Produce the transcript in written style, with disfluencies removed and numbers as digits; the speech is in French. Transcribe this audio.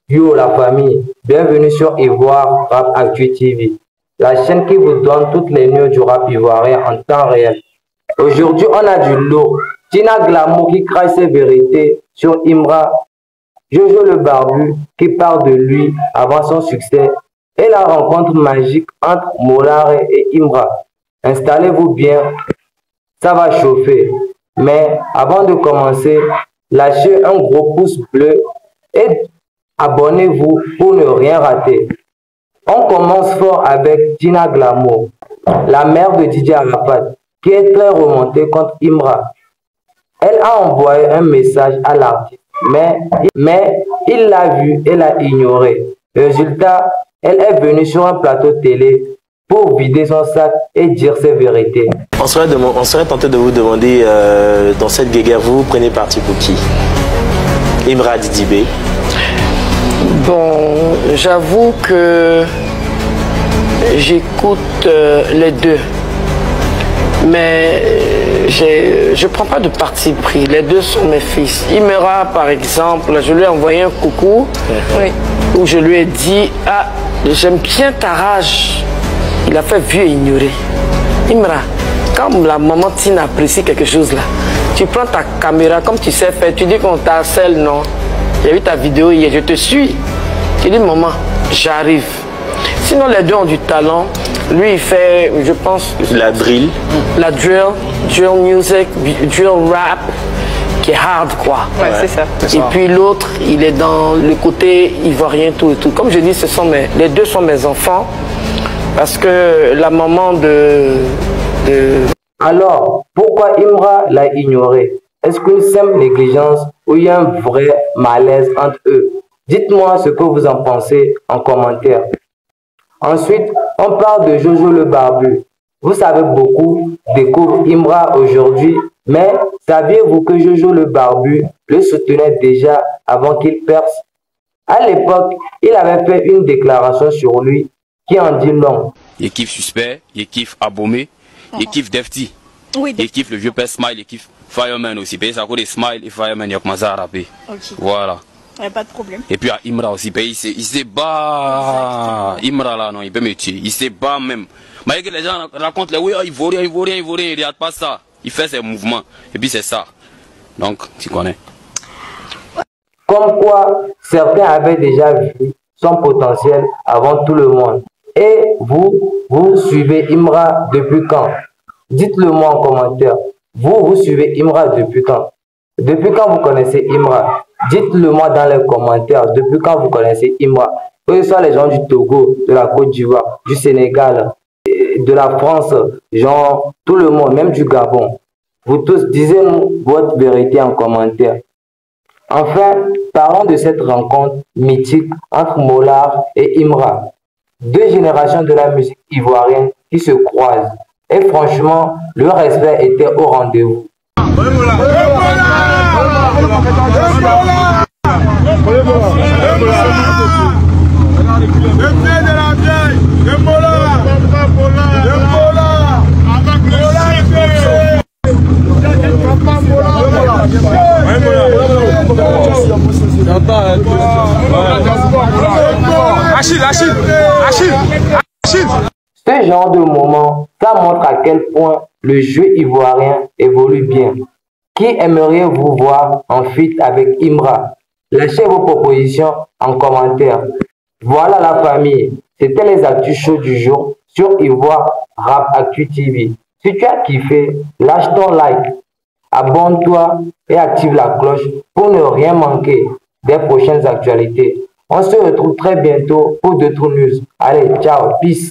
Yo la famille, bienvenue sur Ivoire Rap Actu TV, la chaîne qui vous donne toutes les news du rap ivoirien en temps réel. Aujourd'hui, on a du lourd. Tina Glamour qui crache ses vérités sur Imra, Jojo le Barbu qui parle de lui avant son succès et la rencontre magique entre Molar et Imra. Installez-vous bien, ça va chauffer. Mais avant de commencer, lâchez un gros pouce bleu et abonnez-vous pour ne rien rater. On commence fort avec Tina Glamour, la mère de DJ Arafat, qui est très remontée contre Imra. Elle a envoyé un message à l'artiste, mais il l'a vu et l'a ignoré. Résultat, elle est venue sur un plateau télé pour vider son sac et dire ses vérités. On serait tenté de vous demander, dans cette guéguerre, vous prenez parti pour qui? Imra Didibé? Bon, j'avoue que j'écoute les deux, mais je prends pas de parti pris. Les deux sont mes fils. Imra, par exemple, je lui ai envoyé un coucou où je lui ai dit « Ah, j'aime bien ta rage ». Il a fait vieux et ignoré. Imra, quand la maman Tina apprécie quelque chose là, tu prends ta caméra comme tu sais faire, tu dis qu'on t'harcèle, non? J'ai vu ta vidéo hier, je te suis. Tu dis maman, j'arrive. Sinon les deux ont du talent. Lui il fait, je pense, la drill. La drill music, drill rap, qui est hard quoi. Ouais, c'est ça. Et puis l'autre, il est dans le côté ivoirien, tout et tout. Comme je dis, les deux sont mes enfants. Parce que la maman Alors, pourquoi Imra l'a ignoré? Est-ce qu'une simple négligence ou il y a un vrai malaise entre eux? Dites-moi ce que vous en pensez en commentaire. Ensuite, on parle de Jojo le Barbu. Vous savez, beaucoup découvrent Imra aujourd'hui, mais saviez-vous que Jojo le Barbu le soutenait déjà avant qu'il perce? À l'époque, il avait fait une déclaration sur lui qui en dit long. Il kiffe Suspect, il kiffe Abomé, il kiffe Defty, il kiffe le vieux père Smile, il kiffe Fireman aussi. Pays à côté Smile et Fireman, il a commencé à rapper. Voilà. Il n'y a pas de problème. Et puis à Imra aussi, il se bat. Imra là, non, il peut me tuer. Il se bat même. Malgré que les gens racontent les oui, il vaut rien, il regarde pas ça. Il fait ses mouvements. Et puis c'est ça. Donc, tu connais. Comme quoi, certains avaient déjà vu son potentiel avant tout le monde. Et vous suivez Imra depuis quand? Dites-le moi en commentaire. Vous suivez Imra depuis quand? Depuis quand vous connaissez Imra? Dites-le moi dans les commentaires. Depuis quand vous connaissez Imra? Que ce soit les gens du Togo, de la Côte d'Ivoire, du Sénégal, de la France, genre tout le monde, même du Gabon. Vous tous, disez-nous votre vérité en commentaire. Enfin, parlons de cette rencontre mythique entre Molar et Imra. Deux générations de la musique ivoirienne qui se croisent. Et franchement, le respect était au rendez-vous. Ce genre de moment, ça montre à quel point le jeu ivoirien évolue bien. Qui aimeriez-vous voir en feat avec Imra? Lâchez vos propositions en commentaire. Voilà la famille, c'était les actus chauds du jour sur Ivoire Rap Actu TV. Si tu as kiffé, lâche ton like, abonne-toi et active la cloche pour ne rien manquer des prochaines actualités. On se retrouve très bientôt pour d'autres news. Allez, ciao, peace.